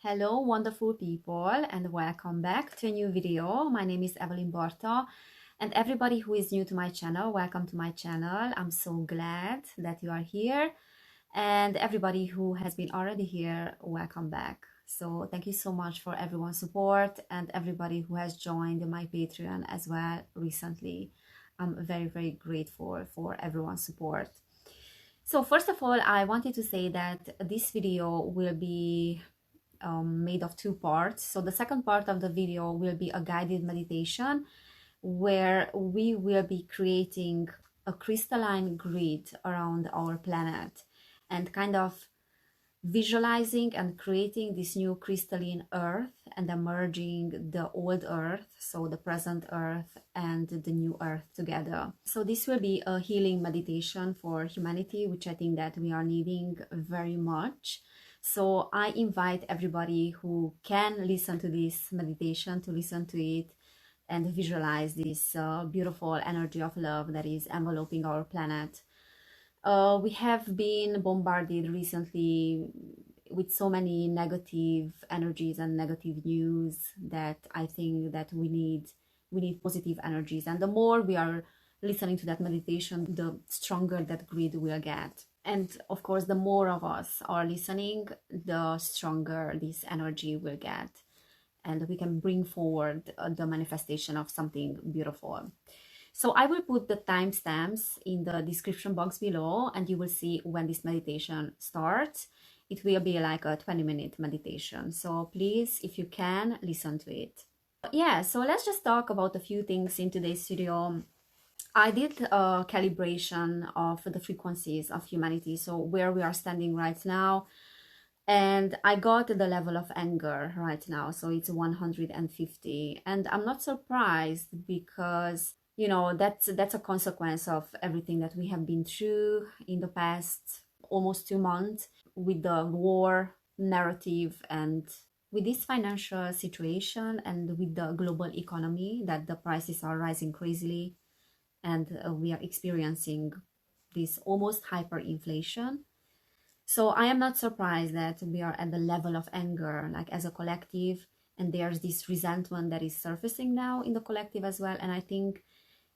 Hello, wonderful people, and welcome back to a new video. My name is Evelin Barta, and everybody who is new to my channel, welcome to my channel. I'm so glad that you are here, and everybody who has been already here, welcome back. So thank you so much for everyone's support and everybody who has joined my Patreon as well recently. I'm very grateful for everyone's support. So first of all, I wanted to say that this video will be made of two parts. So the second part of the video will be a guided meditation where we will be creating a crystalline grid around our planet and kind of visualizing and creating this new crystalline earth and then merging the old earth, so the present earth and the new earth together. So this will be a healing meditation for humanity, which I think that we are needing very much. So I invite everybody who can listen to this meditation to listen to it and visualize this beautiful energy of love that is enveloping our planet. We have been bombarded recently with so many negative energies and negative news that I think that we need positive energies. And the more we are listening to that meditation, the stronger that grid will get. And of course, the more of us are listening, the stronger this energy will get. And we can bring forward the manifestation of something beautiful. So I will put the timestamps in the description box below, and you will see when this meditation starts. It will be like a 20-minute meditation. So please, if you can, listen to it. Yeah, so let's just talk about a few things in today's video. I did a calibration of the frequencies of humanity, so where we are standing right now, and I got the level of anger right now, so it's 150, and I'm not surprised because, you know, that's a consequence of everything that we have been through in the past almost 2 months with the war narrative and with this financial situation and with the global economy that the prices are rising crazily. And we are experiencing this almost hyperinflation. So I am not surprised that we are at the level of anger, like as a collective, and there's this resentment that is surfacing now in the collective as well. And I think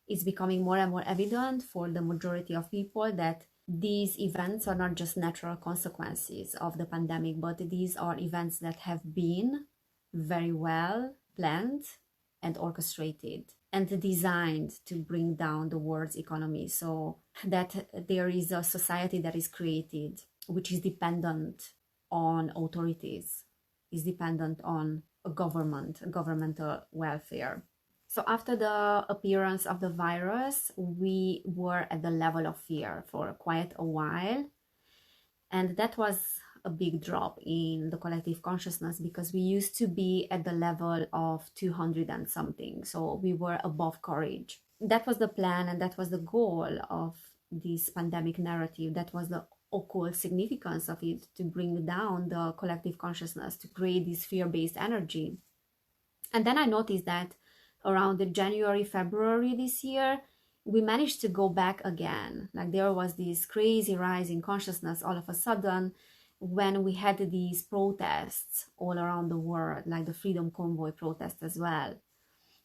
it's becoming more and more evident for the majority of people that these events are not just natural consequences of the pandemic, but these are events that have been very well planned and orchestrated and designed to bring down the world's economy, so that there is a society that is created which is dependent on authorities, is dependent on a government, governmental welfare. So after the appearance of the virus, we were at the level of fear for quite a while, and that was a big drop in the collective consciousness because we used to be at the level of 200 and something, so we were above courage. That was the plan and that was the goal of this pandemic narrative. That was the occult significance of it, to bring down the collective consciousness, to create this fear-based energy. And then I noticed that around January, February this year, we managed to go back again. Like there was this crazy rise in consciousness all of a sudden when we had these protests all around the world, like the Freedom Convoy protest as well.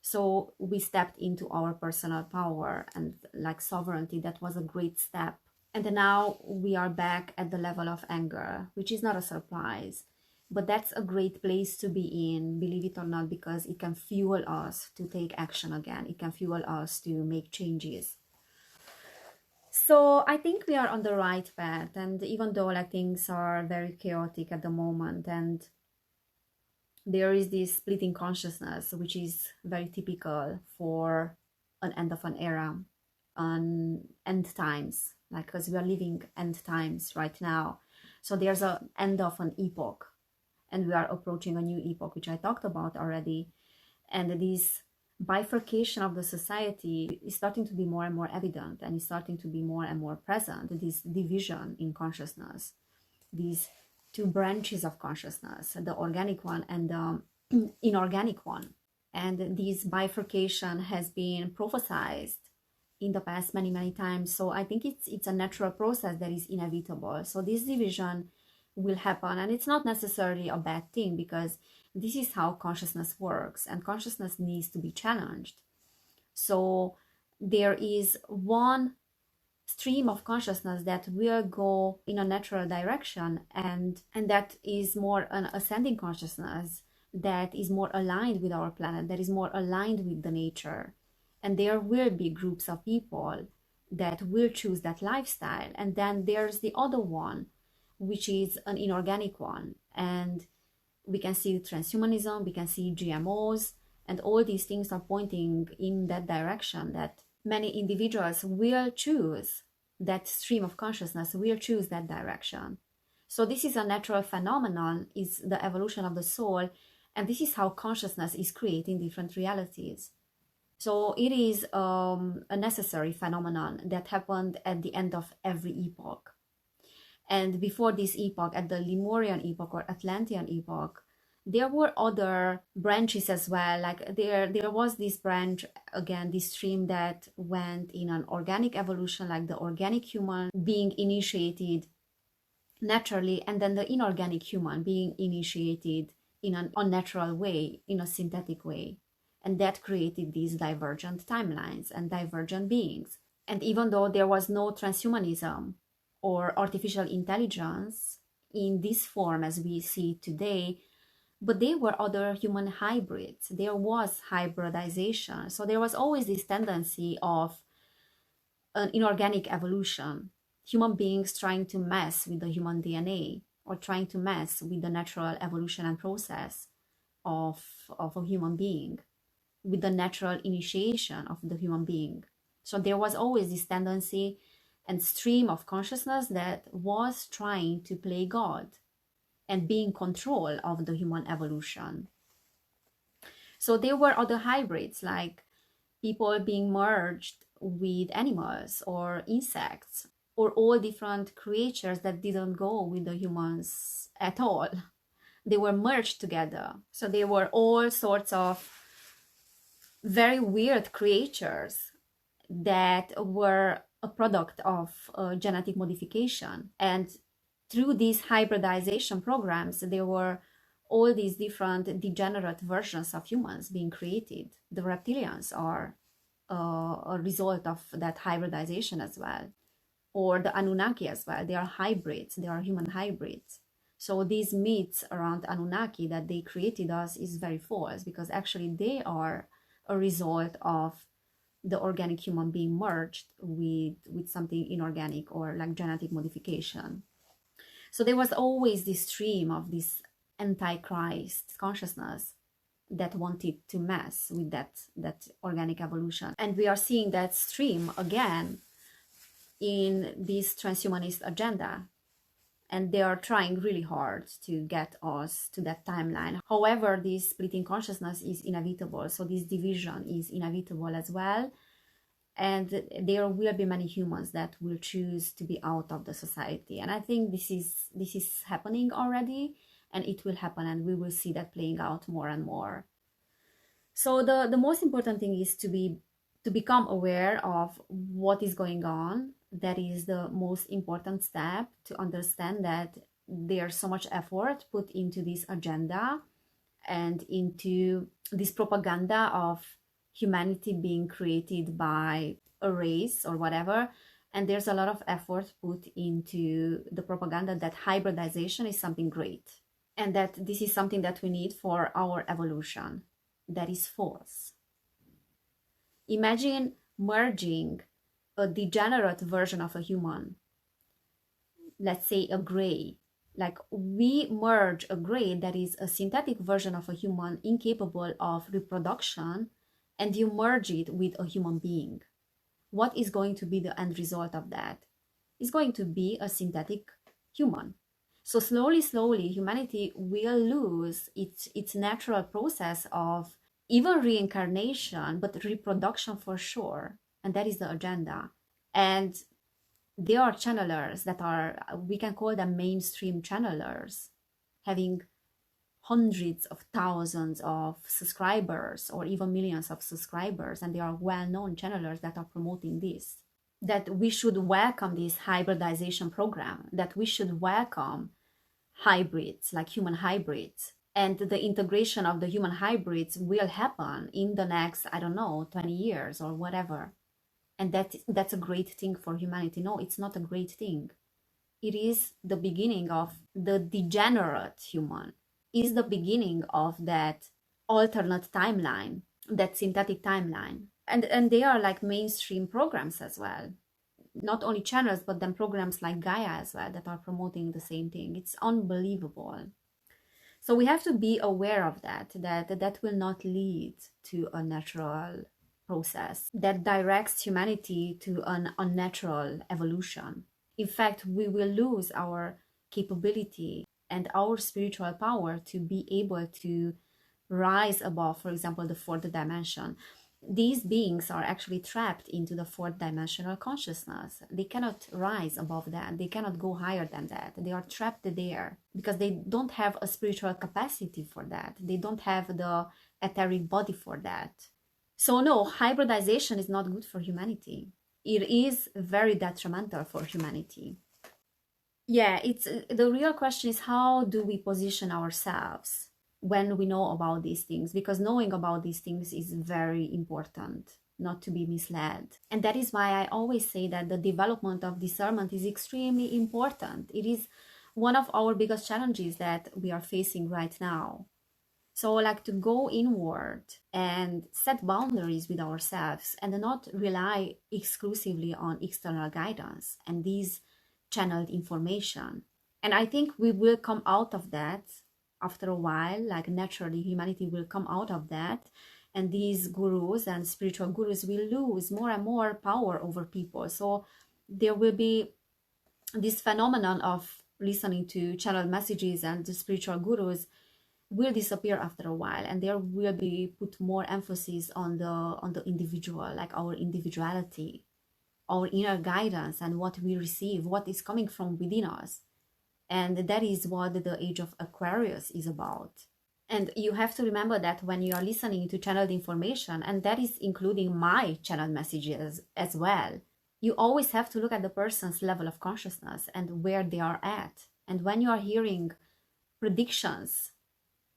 So we stepped into our personal power and like sovereignty. That was a great step. And now we are back at the level of anger, which is not a surprise. But that's a great place to be in, believe it or not, because it can fuel us to take action again. It can fuel us to make changes. So I think we are on the right path, and even though like things are very chaotic at the moment and there is this splitting consciousness, which is very typical for an end of an era, on end times, like because we are living end times right now. So there's an end of an epoch and we are approaching a new epoch, which I talked about already. And this bifurcation of the society is starting to be more and more evident and is starting to be more and more present. This division in consciousness, these two branches of consciousness, the organic one and the inorganic one. And this bifurcation has been prophesized in the past many times. So I think it's a natural process that is inevitable. So this division will happen. And it's not necessarily a bad thing, because this is how consciousness works, and consciousness needs to be challenged. So there is one stream of consciousness that will go in a natural direction, and that is more an ascending consciousness that is more aligned with our planet, that is more aligned with the nature. And there will be groups of people that will choose that lifestyle. And then there's the other one, which is an inorganic one. And we can see transhumanism, we can see GMOs, and all these things are pointing in that direction, that many individuals will choose that stream of consciousness, will choose that direction. So this is a natural phenomenon, is the evolution of the soul, and this is how consciousness is creating different realities. So it is a necessary phenomenon that happened at the end of every epoch. And before this epoch, at the Lemurian epoch or Atlantean epoch, there were other branches as well. Like there was this branch, again, this stream that went in an organic evolution, like the organic human being initiated naturally, and then the inorganic human being initiated in an unnatural way, in a synthetic way. And that created these divergent timelines and divergent beings. And even though there was no transhumanism or artificial intelligence in this form as we see it today, but there were other human hybrids. There was hybridization. So there was always this tendency of an inorganic evolution, human beings trying to mess with the human DNA, or trying to mess with the natural evolution and process of a human being, with the natural initiation of the human being. So there was always this tendency and stream of consciousness that was trying to play God and be in control of the human evolution. So there were other hybrids, like people being merged with animals or insects, or all different creatures that didn't go with the humans at all. They were merged together. So they were all sorts of very weird creatures that were a product of genetic modification. And through these hybridization programs, there were all these different degenerate versions of humans being created. The reptilians are a result of that hybridization as well, or the Anunnaki as well. They are hybrids, they are human hybrids. So these myths around Anunnaki that they created us is very false, because actually they are a result of the organic human being merged with something inorganic, or like genetic modification. So there was always this stream of this antichrist consciousness that wanted to mess with that organic evolution. And we are seeing that stream again in this transhumanist agenda. And they are trying really hard to get us to that timeline. However, this splitting consciousness is inevitable. So this division is inevitable as well. And there will be many humans that will choose to be out of the society. And I think this is happening already, and it will happen, and we will see that playing out more and more. So the most important thing is to become aware of what is going on. That is the most important step, to understand that there's so much effort put into this agenda and into this propaganda of humanity being created by a race or whatever. And there's a lot of effort put into the propaganda that hybridization is something great, and that this is something that we need for our evolution. That is false. Imagine merging a degenerate version of a human, let's say a gray. Like we merge a gray that is a synthetic version of a human incapable of reproduction, and you merge it with a human being. What is going to be the end result of that? It's going to be a synthetic human. So slowly, humanity will lose its natural process of even reincarnation, but reproduction for sure. And that is the agenda. And there are channelers that are, we can call them mainstream channelers, having hundreds of thousands of subscribers or even millions of subscribers, and they are well-known channelers that are promoting this, that we should welcome this hybridization program, that we should welcome hybrids, like human hybrids. And the integration of the human hybrids will happen in the next, I don't know, 20 years or whatever. And that's a great thing for humanity. No, it's not a great thing. It is the beginning of the degenerate human, is the beginning of that alternate timeline, that synthetic timeline. And they are like mainstream programs as well. Not only channels, but then programs like Gaia as well that are promoting the same thing. It's unbelievable. So we have to be aware of that will not lead to a natural process that directs humanity to an unnatural evolution. In fact, we will lose our capability and our spiritual power to be able to rise above, for example, the fourth dimension. These beings are actually trapped into the fourth dimensional consciousness. They cannot rise above that. They cannot go higher than that. They are trapped there because they don't have a spiritual capacity for that. They don't have the etheric body for that. So no, hybridization is not good for humanity. It is very detrimental for humanity. Yeah, it's the real question is, how do we position ourselves when we know about these things? Because knowing about these things is very important, not to be misled. And that is why I always say that the development of discernment is extremely important. It is one of our biggest challenges that we are facing right now. So like to go inward and set boundaries with ourselves and not rely exclusively on external guidance and these channeled information. And I think we will come out of that after a while, like naturally humanity will come out of that, and these gurus and spiritual gurus will lose more and more power over people. So there will be this phenomenon of listening to channeled messages and the spiritual gurus will disappear after a while, and there will be put more emphasis on the individual, like our individuality, our inner guidance, and what we receive, what is coming from within us. And that is what the age of Aquarius is about. And you have to remember that when you are listening to channeled information, and that is including my channeled messages as well, you always have to look at the person's level of consciousness and where they are at. And when you are hearing predictions,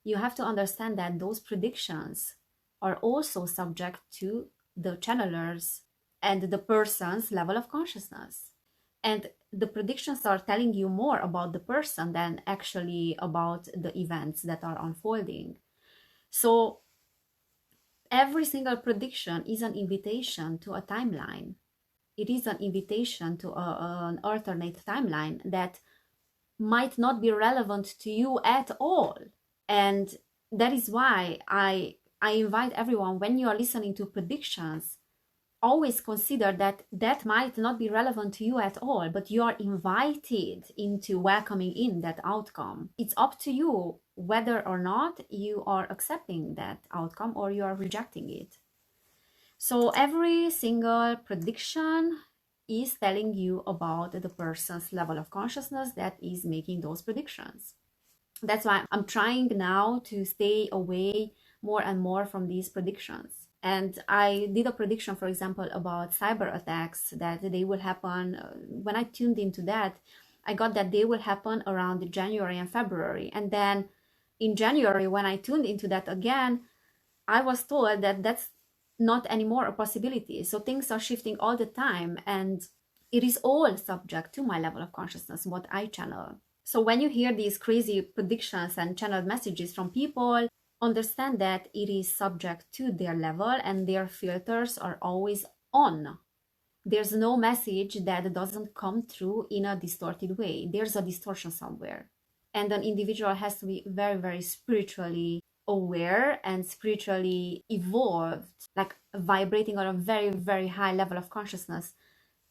you have to understand that those predictions are also subject to the channelers and the person's level of consciousness. And the predictions are telling you more about the person than actually about the events that are unfolding. So every single prediction is an invitation to a timeline. It is an invitation to an alternate timeline that might not be relevant to you at all. And that is why I invite everyone, when you are listening to predictions, always consider that that might not be relevant to you at all, but you are invited into welcoming in that outcome. It's up to you whether or not you are accepting that outcome or you are rejecting it. So every single prediction is telling you about the person's level of consciousness that is making those predictions. That's why I'm trying now to stay away more and more from these predictions. And I did a prediction, for example, about cyber attacks, that they will happen. When I tuned into that, I got that they will happen around January and February. And then in January, when I tuned into that again, I was told that that's not anymore a possibility. So things are shifting all the time, and it is all subject to my level of consciousness, what I channel. So when you hear these crazy predictions and channeled messages from people, understand that it is subject to their level and their filters are always on. There's no message that doesn't come through in a distorted way. There's a distortion somewhere. And an individual has to be very, very spiritually aware and spiritually evolved, like vibrating on a very, very high level of consciousness,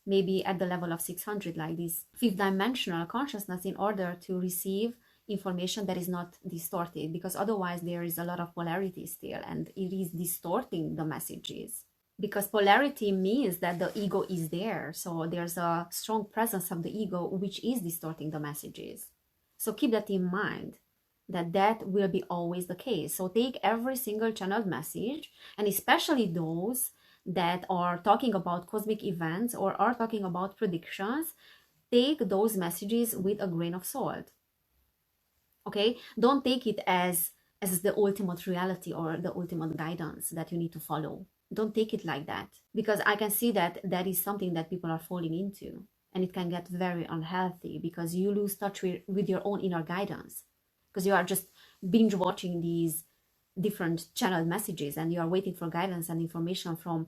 maybe at the level of 600, like this fifth dimensional consciousness, in order to receive information that is not distorted, because otherwise there is a lot of polarity still and it is distorting the messages. Because polarity means that the ego is there, so there's a strong presence of the ego which is distorting the messages. So keep that in mind, that will be always the case. So take every single channeled message, and especially those that are talking about cosmic events or are talking about predictions, take those messages with a grain of salt. Okay, don't take it as the ultimate reality or the ultimate guidance that you need to follow. Don't take it like that, because I can see that that is something that people are falling into, and it can get very unhealthy because you lose touch with your own inner guidance, because you are just binge watching these different channel messages and you are waiting for guidance and information from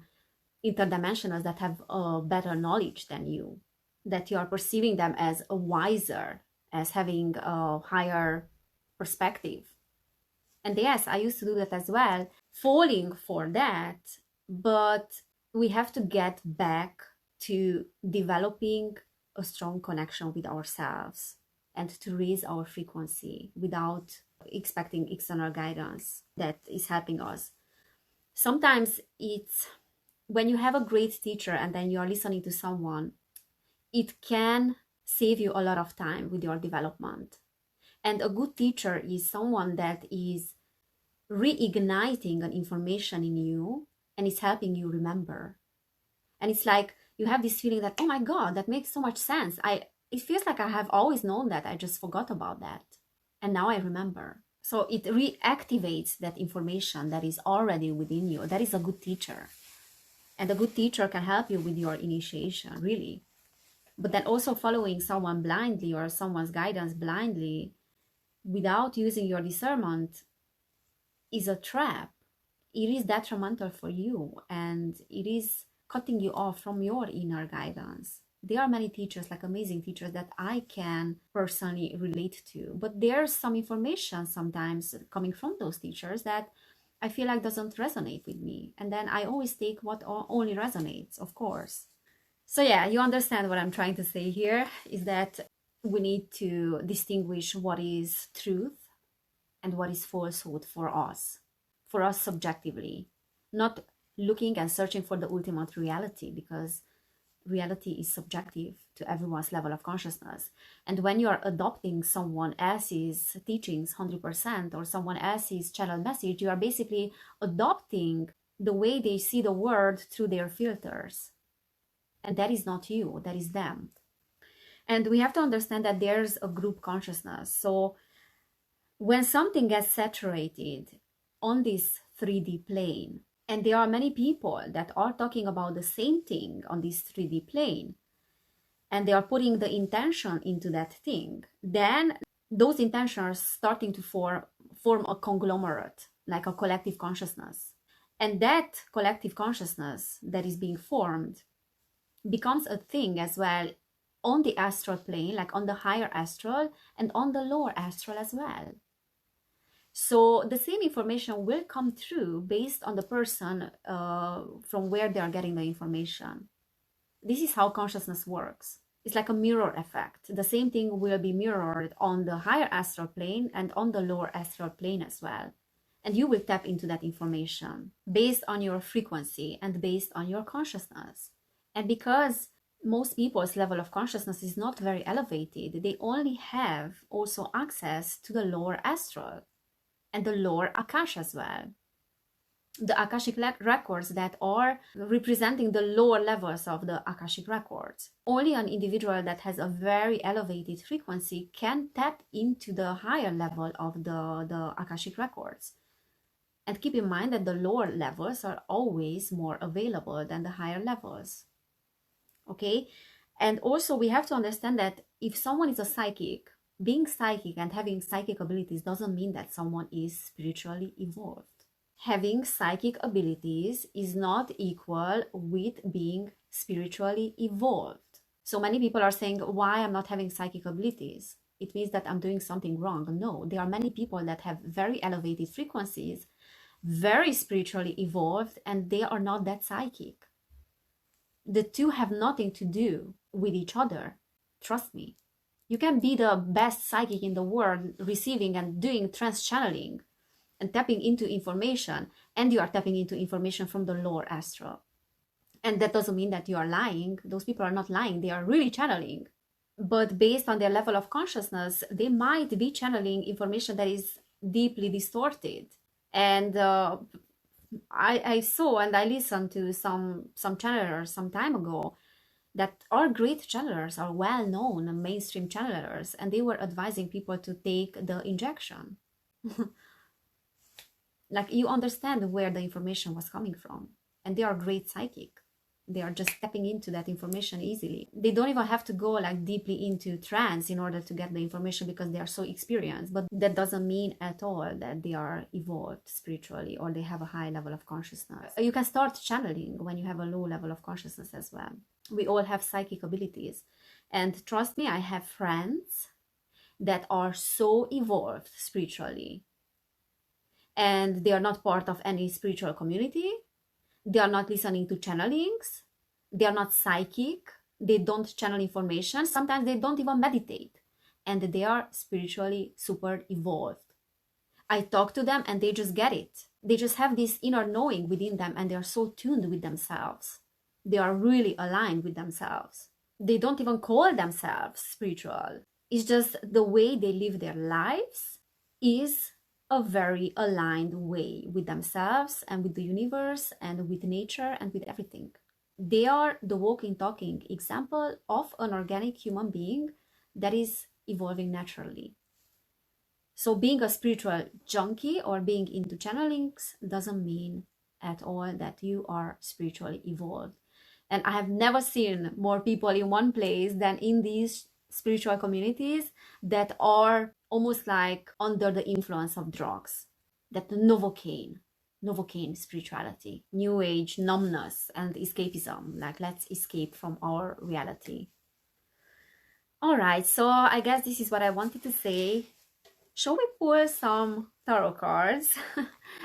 interdimensionals that have a better knowledge than you, that you are perceiving them as a wiser, as having a higher perspective. And yes, I used to do that as well, falling for that. But we have to get back to developing a strong connection with ourselves and to raise our frequency without expecting external guidance that is helping us. Sometimes it's when you have a great teacher and then you are listening to someone, it can save you a lot of time with your development. And a good teacher is someone that is reigniting an information in you and is helping you remember. And it's like you have this feeling that, oh my God, that makes so much sense. It feels like I have always known that. I just forgot about that. And now I remember. So it reactivates that information that is already within you. That is a good teacher. And a good teacher can help you with your initiation, really. But then also following someone blindly or someone's guidance blindly without using your discernment is a trap. It is detrimental for you and it is cutting you off from your inner guidance. There are many teachers, like amazing teachers, that I can personally relate to. But there's some information sometimes coming from those teachers that I feel like doesn't resonate with me. And then I always take what only resonates, of course. So yeah, you understand what I'm trying to say here is that we need to distinguish what is truth and what is falsehood for us subjectively, not looking and searching for the ultimate reality, because reality is subjective to everyone's level of consciousness. And when you are adopting someone else's teachings 100% or someone else's channel message, you are basically adopting the way they see the world through their filters. And that is not you, that is them. And we have to understand that there's a group consciousness. So when something gets saturated on this 3D plane, and there are many people that are talking about the same thing on this 3D plane, and they are putting the intention into that thing, then those intentions are starting to form a conglomerate, like a collective consciousness. And that collective consciousness that is being formed becomes a thing as well on the astral plane, like on the higher astral and on the lower astral as well. So the same information will come through based on the person from where they are getting the information. This is how consciousness works. It's like a mirror effect. The same thing will be mirrored on the higher astral plane and on the lower astral plane as well. And you will tap into that information based on your frequency and based on your consciousness. And because most people's level of consciousness is not very elevated, they only have also access to the lower astral and the lower Akash as well. The Akashic records that are representing the lower levels of the Akashic records. Only an individual that has a very elevated frequency can tap into the higher level of the Akashic records. And keep in mind that the lower levels are always more available than the higher levels. Okay? And also we have to understand that if someone is a psychic, being psychic and having psychic abilities doesn't mean that someone is spiritually evolved. Having psychic abilities is not equal with being spiritually evolved. So many people are saying, why I'm not having psychic abilities? It means that I'm doing something wrong. No, there are many people that have very elevated frequencies, very spiritually evolved, and they are not that psychic. The two have nothing to do with each other. Trust me. You can be the best psychic in the world, receiving and doing trance channeling and tapping into information, and you are tapping into information from the lower astral. And that doesn't mean that you are lying. Those people are not lying. They are really channeling. But based on their level of consciousness, they might be channeling information that is deeply distorted. And I saw and I listened to some channelers some time ago, that are great channelers, are well-known mainstream channelers, and they were advising people to take the injection. Like, you understand where the information was coming from, and they are great psychic. They are just stepping into that information easily. They don't even have to go like deeply into trance in order to get the information, because they are so experienced. But that doesn't mean at all that they are evolved spiritually or they have a high level of consciousness. You can start channeling when you have a low level of consciousness as well. We all have psychic abilities, and trust me, I have friends that are so evolved spiritually, and they are not part of any spiritual community. They are not listening to channelings. They are not psychic. They don't channel information. Sometimes they don't even meditate. And they are spiritually super evolved. I talk to them and they just get it. They just have this inner knowing within them, and they are so tuned with themselves. They are really aligned with themselves. They don't even call themselves spiritual. It's just the way they live their lives is a very aligned way with themselves and with the universe and with nature and with everything. They are the walking, talking example of an organic human being that is evolving naturally. So being a spiritual junkie or being into channelings doesn't mean at all that you are spiritually evolved. And I have never seen more people in one place than in these spiritual communities that are almost like under the influence of drugs. That Novocaine spirituality, new age numbness and escapism, like let's escape from our reality. All right, so I guess this is what I wanted to say. Shall we pull some tarot cards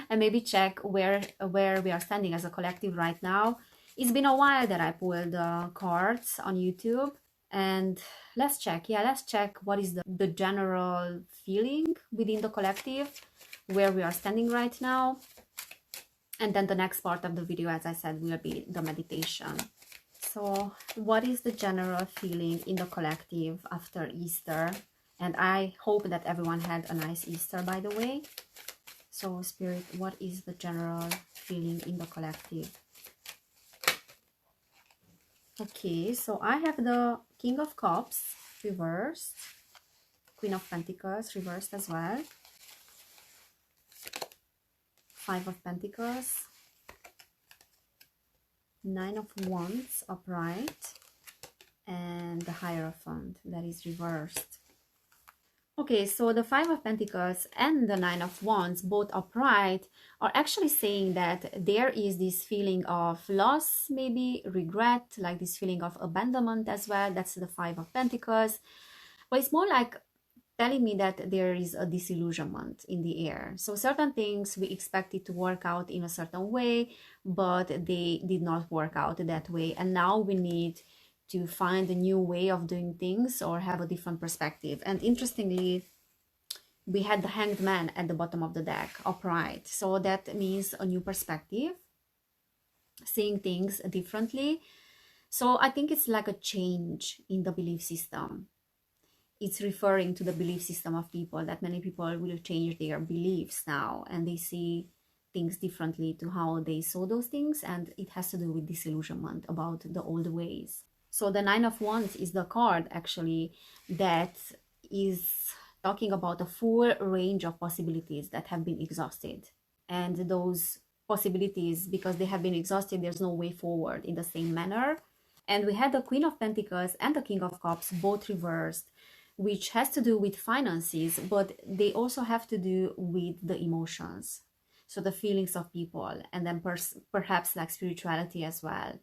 and maybe check where we are standing as a collective right now? It's been a while that I pulled the cards on YouTube, and let's check. Yeah, let's check what is the general feeling within the collective, where we are standing right now. And then the next part of the video, as I said, will be the meditation. So what is the general feeling in the collective after Easter? And I hope that everyone had a nice Easter, by the way. So Spirit, what is the general feeling in the collective? Okay, so I have the King of Cups reversed, Queen of Pentacles reversed as well, Five of Pentacles, Nine of Wands upright, and the Hierophant that is reversed. Okay, so the Five of Pentacles and the Nine of Wands, both upright, are actually saying that there is this feeling of loss, maybe regret, like this feeling of abandonment as well. That's the Five of Pentacles. But it's more like telling me that there is a disillusionment in the air. So certain things we expected to work out in a certain way, but they did not work out that way. And now we need to find a new way of doing things or have a different perspective. And interestingly, we had the Hanged Man at the bottom of the deck, upright. So that means a new perspective, seeing things differently. So I think it's like a change in the belief system. It's referring to the belief system of people, that many people will change their beliefs now and they see things differently to how they saw those things. And it has to do with disillusionment about the old ways. So the Nine of Wands is the card actually that is talking about a full range of possibilities that have been exhausted. And those possibilities, because they have been exhausted, there's no way forward in the same manner. And we had the Queen of Pentacles and the King of Cups both reversed, which has to do with finances, but they also have to do with the emotions. So the feelings of people, and then perhaps like spirituality as well.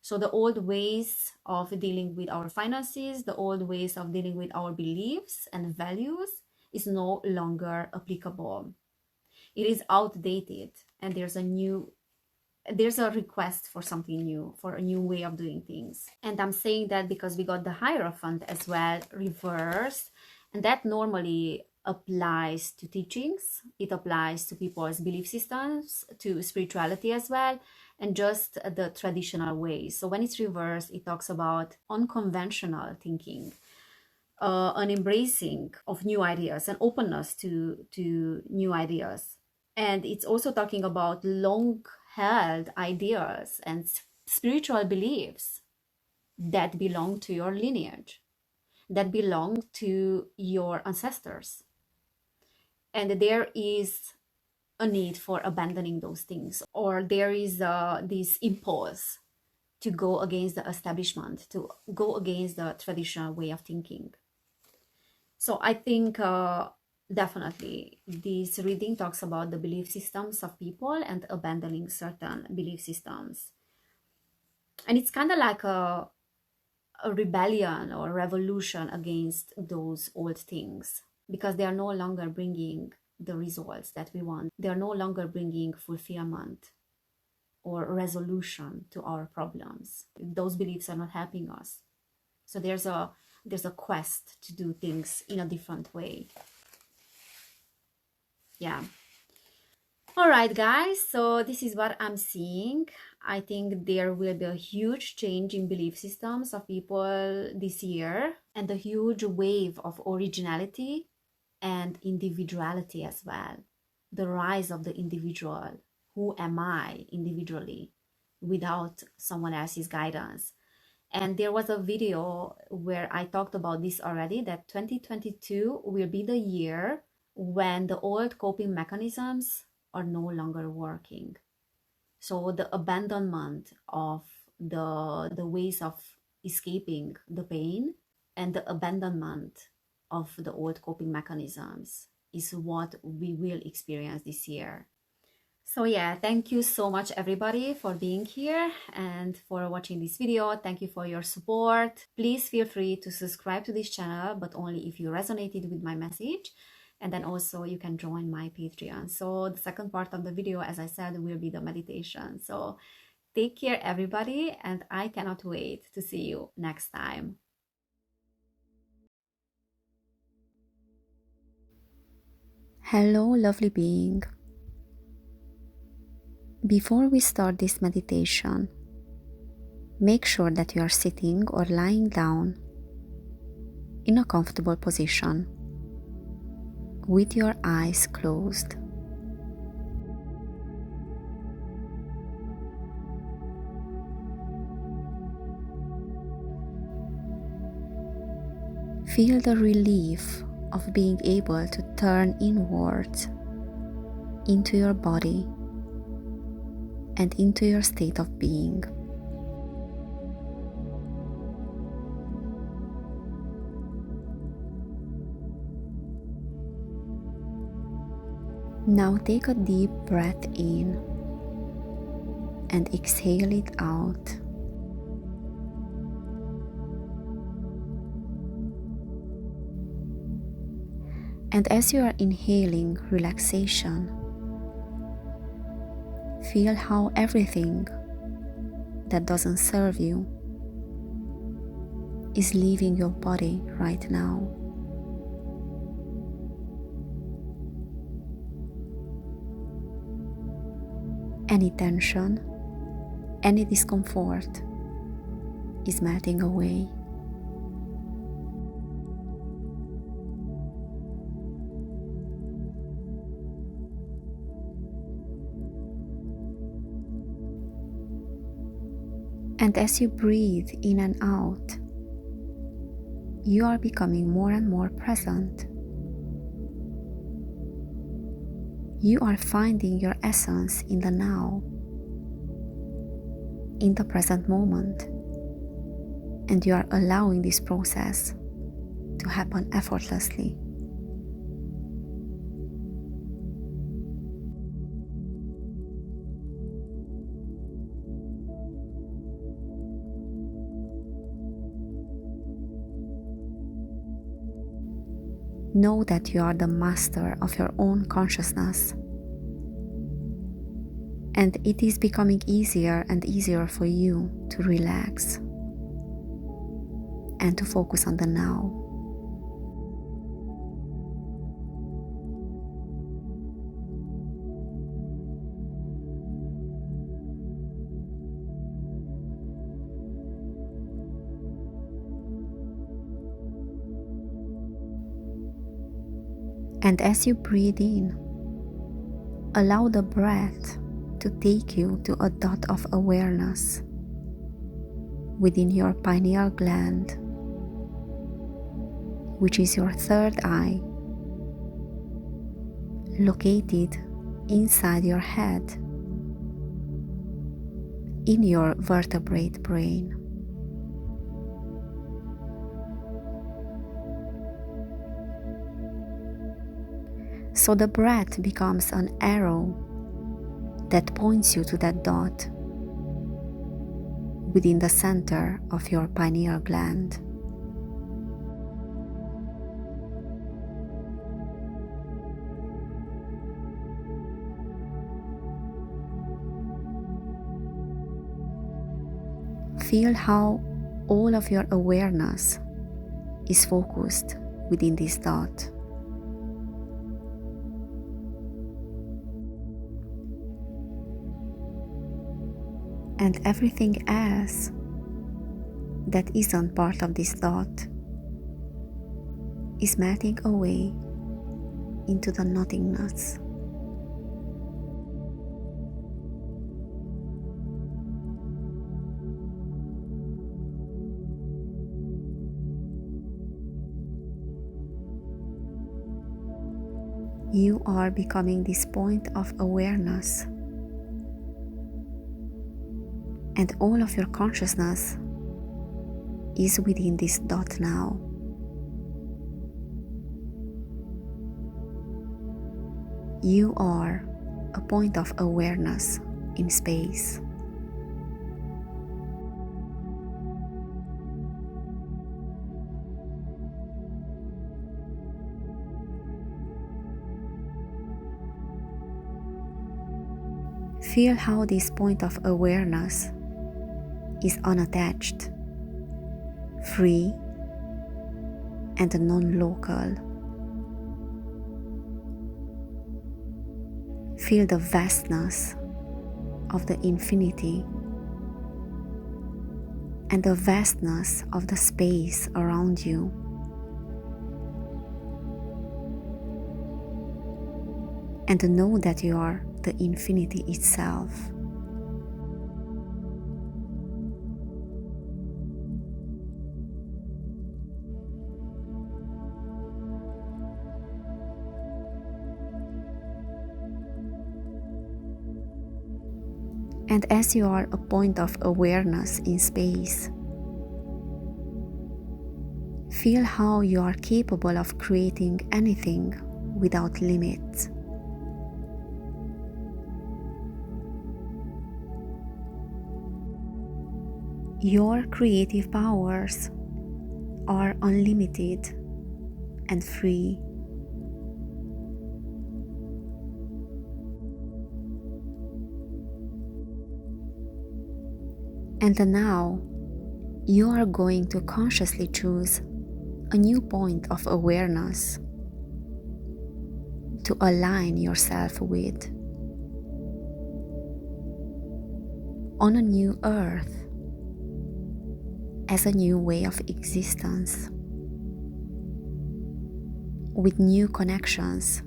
So the old ways of dealing with our finances, the old ways of dealing with our beliefs and values is no longer applicable. It is outdated, and there's a request for something new, for a new way of doing things. And I'm saying that because we got the Hierophant as well reversed, and that normally applies to teachings. It applies to people's belief systems, to spirituality as well, and just the traditional ways. So when it's reversed, it talks about unconventional thinking, an embracing of new ideas, and openness to new ideas. And it's also talking about long-held ideas and spiritual beliefs that belong to your lineage, that belong to your ancestors. And there is a need for abandoning those things, or there is this impulse to go against the establishment, to go against the traditional way of thinking. So I think definitely this reading talks about the belief systems of people and abandoning certain belief systems. And it's kind of like a rebellion or revolution against those old things, because they are no longer bringing the results that we want. They are no longer bringing fulfillment or resolution to our problems. Those beliefs are not helping us. So there's a quest to do things in a different way. Yeah. All right, guys, so this is what I'm seeing. I think there will be a huge change in belief systems of people this year, and a huge wave of originality and individuality as well. The rise of the individual. Who am I individually without someone else's guidance? And there was a video where I talked about this already, that 2022 will be the year when the old coping mechanisms are no longer working. So the abandonment of the ways of escaping the pain and the abandonment of the old coping mechanisms is what we will experience this year. So yeah, thank you so much everybody for being here and for watching this video. Thank you for your support. Please feel free to subscribe to this channel, but only if you resonated with my message. And then also you can join my Patreon. So the second part of the video, as I said, will be the meditation. So take care everybody, and I cannot wait to see you next time. Hello, lovely being. Before we start this meditation, make sure that you are sitting or lying down in a comfortable position with your eyes closed. Feel the relief of being able to turn inwards into your body and into your state of being. Now take a deep breath in and exhale it out. And as you are inhaling relaxation, feel how everything that doesn't serve you is leaving your body right now. Any tension, any discomfort is melting away. And as you breathe in and out, you are becoming more and more present. You are finding your essence in the now, in the present moment, and you are allowing this process to happen effortlessly. Know that you are the master of your own consciousness, and it is becoming easier and easier for you to relax and to focus on the now. And as you breathe in, allow the breath to take you to a dot of awareness within your pineal gland, which is your third eye, located inside your head, in your vertebrate brain. So the breath becomes an arrow that points you to that dot within the center of your pineal gland. Feel how all of your awareness is focused within this dot. And everything else that isn't part of this dot is melting away into the nothingness. You are becoming this point of awareness, and all of your consciousness is within this dot now. You are a point of awareness in space. Feel how this point of awareness is unattached, free, and non-local. Feel the vastness of the infinity and the vastness of the space around you. And know that you are the infinity itself. And as you are a point of awareness in space, feel how you are capable of creating anything without limits. Your creative powers are unlimited and free. And now, you are going to consciously choose a new point of awareness to align yourself with. On a new earth, as a new way of existence, with new connections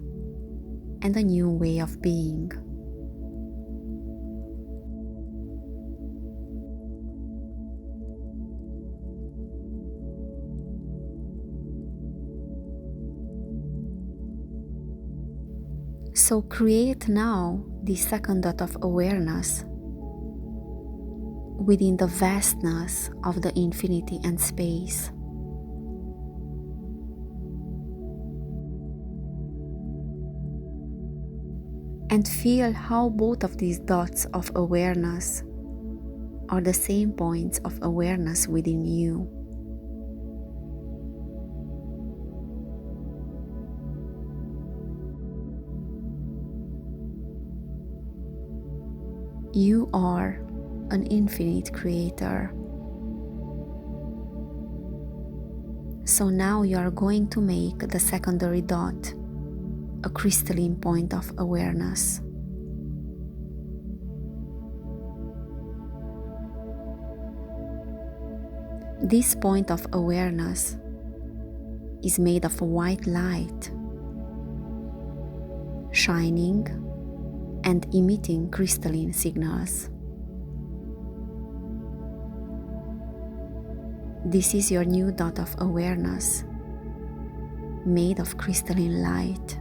and a new way of being. So create now the second dot of awareness within the vastness of the infinity and space. And feel how both of these dots of awareness are the same points of awareness within you. You are an infinite creator. So now you are going to make the secondary dot a crystalline point of awareness. This point of awareness is made of white light, shining and emitting crystalline signals. This is your new dot of awareness, made of crystalline light.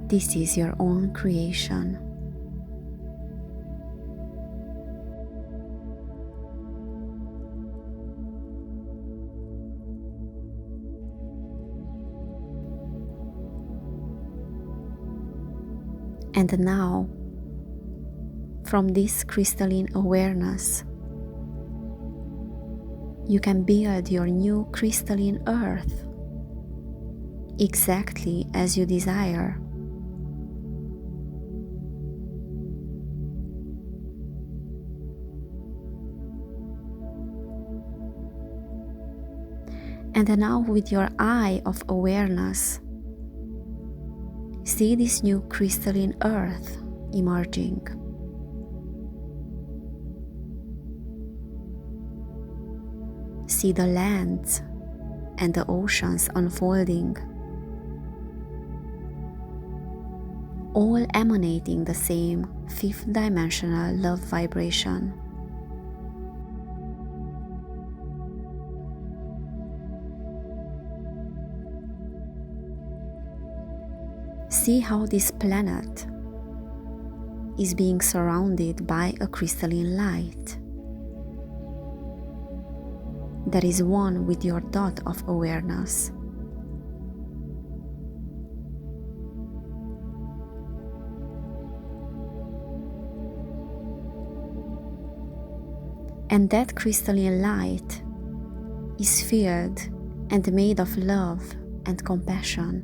This is your own creation. And now, from this crystalline awareness, you can build your new crystalline earth exactly as you desire. And now, with your eye of awareness, see this new crystalline earth emerging. See the lands and the oceans unfolding, all emanating the same fifth dimensional love vibration. See how this planet is being surrounded by a crystalline light that is one with your dot of awareness. And that crystalline light is filled and made of love and compassion.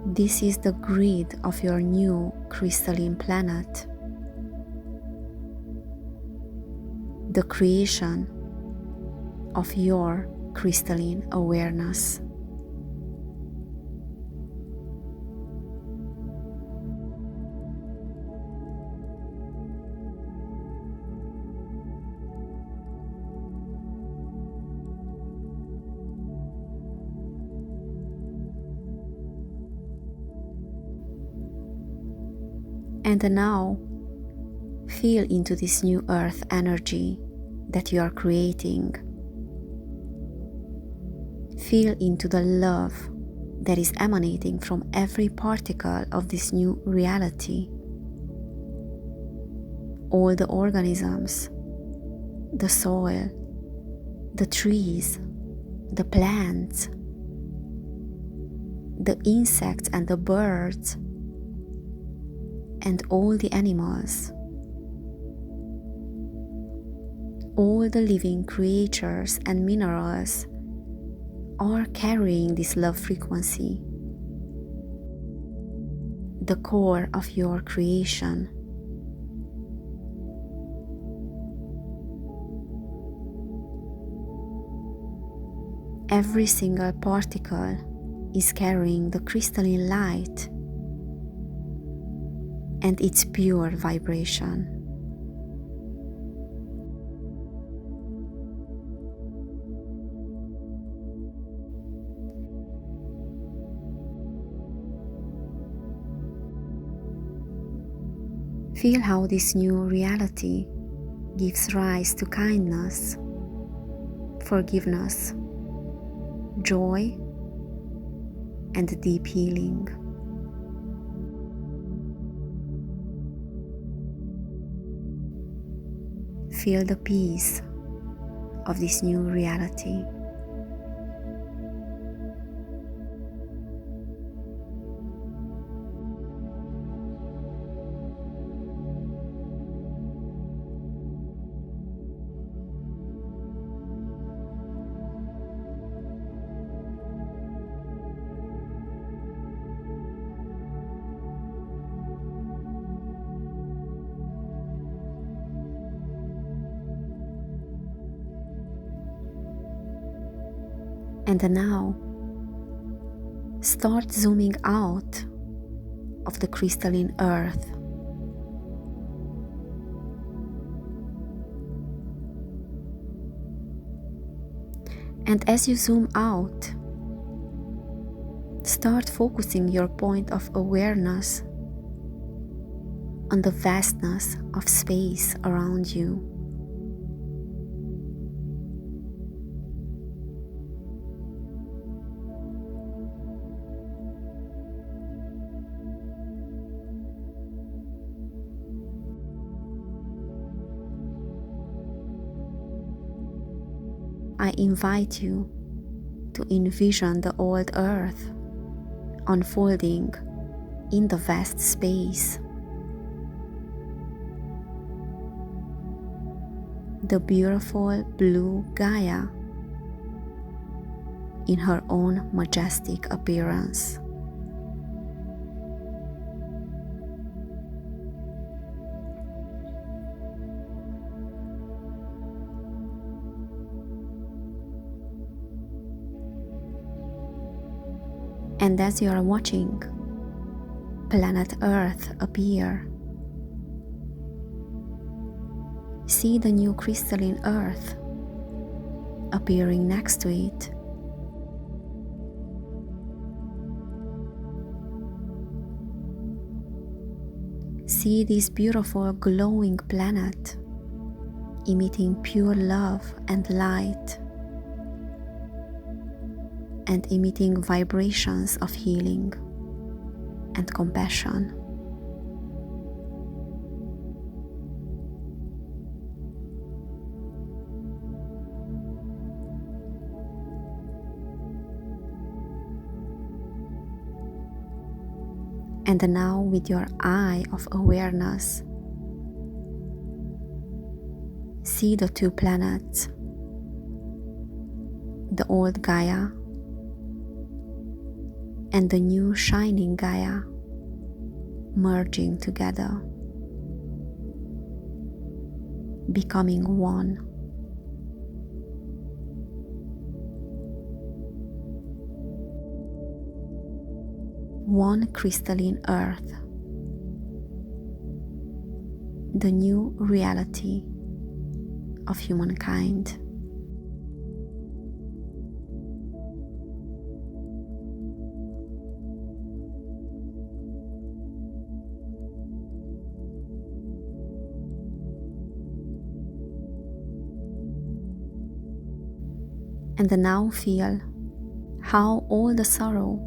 This is the grid of your new crystalline planet, the creation of your crystalline awareness. And now, feel into this new earth energy that you are creating. Feel into the love that is emanating from every particle of this new reality. All the organisms, the soil, the trees, the plants, the insects and the birds, and all the animals, all the living creatures and minerals are carrying this love frequency, the core of your creation. Every single particle is carrying the crystalline light and its pure vibration. Feel how this new reality gives rise to kindness, forgiveness, joy, and deep healing. Feel the peace of this new reality. And now, start zooming out of the crystalline earth. And as you zoom out, start focusing your point of awareness on the vastness of space around you. I invite you to envision the old earth unfolding in the vast space. The beautiful blue Gaia in her own majestic appearance. And as you are watching planet Earth appear, see the new crystalline Earth appearing next to it. See this beautiful glowing planet emitting pure love and light, and emitting vibrations of healing and compassion. And now, with your eye of awareness, see the two planets, the old Gaia and the new shining Gaia, merging together, becoming one. One crystalline Earth, the new reality of humankind. And now feel how all the sorrow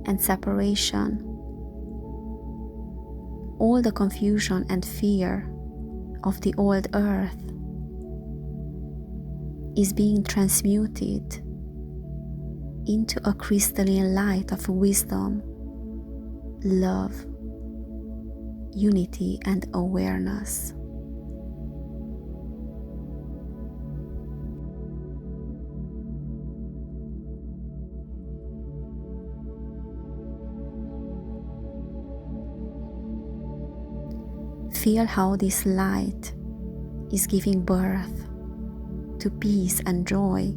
and separation, all the confusion and fear of the old earth is being transmuted into a crystalline light of wisdom, love, unity, and awareness. Feel how this light is giving birth to peace and joy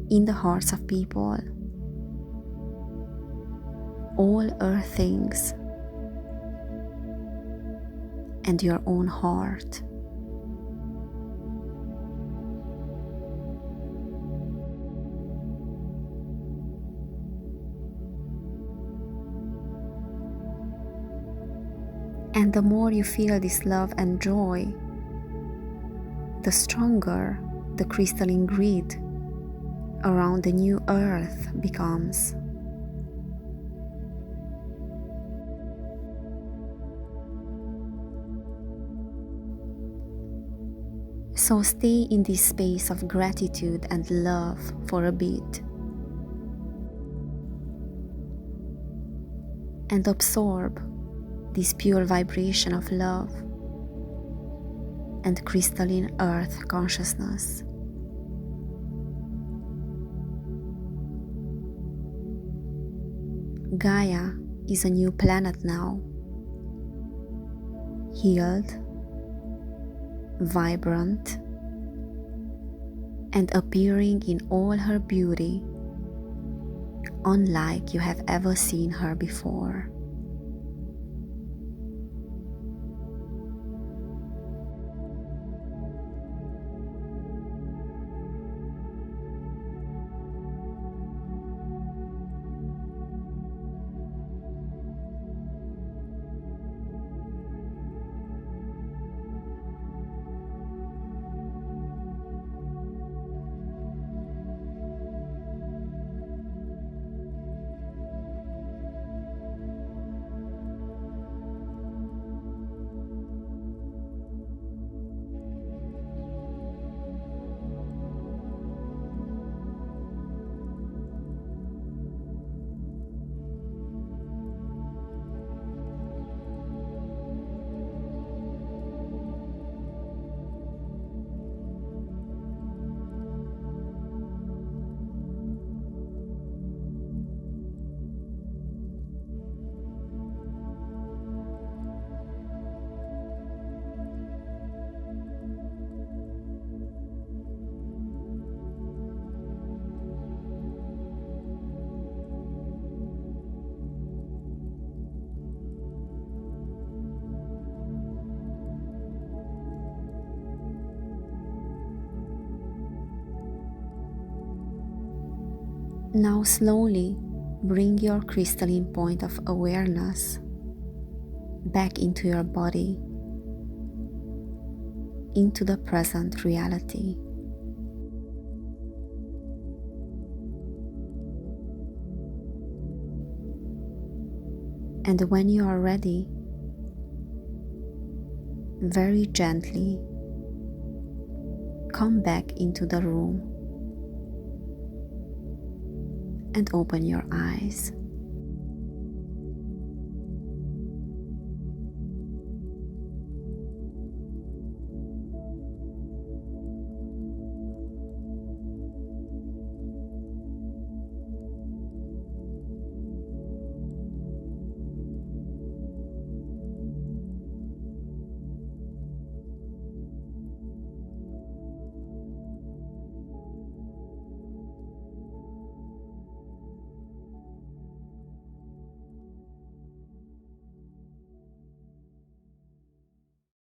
in the hearts of people, all earthings, and your own heart. And the more you feel this love and joy, the stronger the crystalline grid around the new earth becomes. So stay in this space of gratitude and love for a bit, and absorb this pure vibration of love and crystalline earth consciousness. Gaia is a new planet now, healed, vibrant, and appearing in all her beauty, unlike you have ever seen her before. Now slowly bring your crystalline point of awareness back into your body, into the present reality. And when you are ready, very gently come back into the room and open your eyes.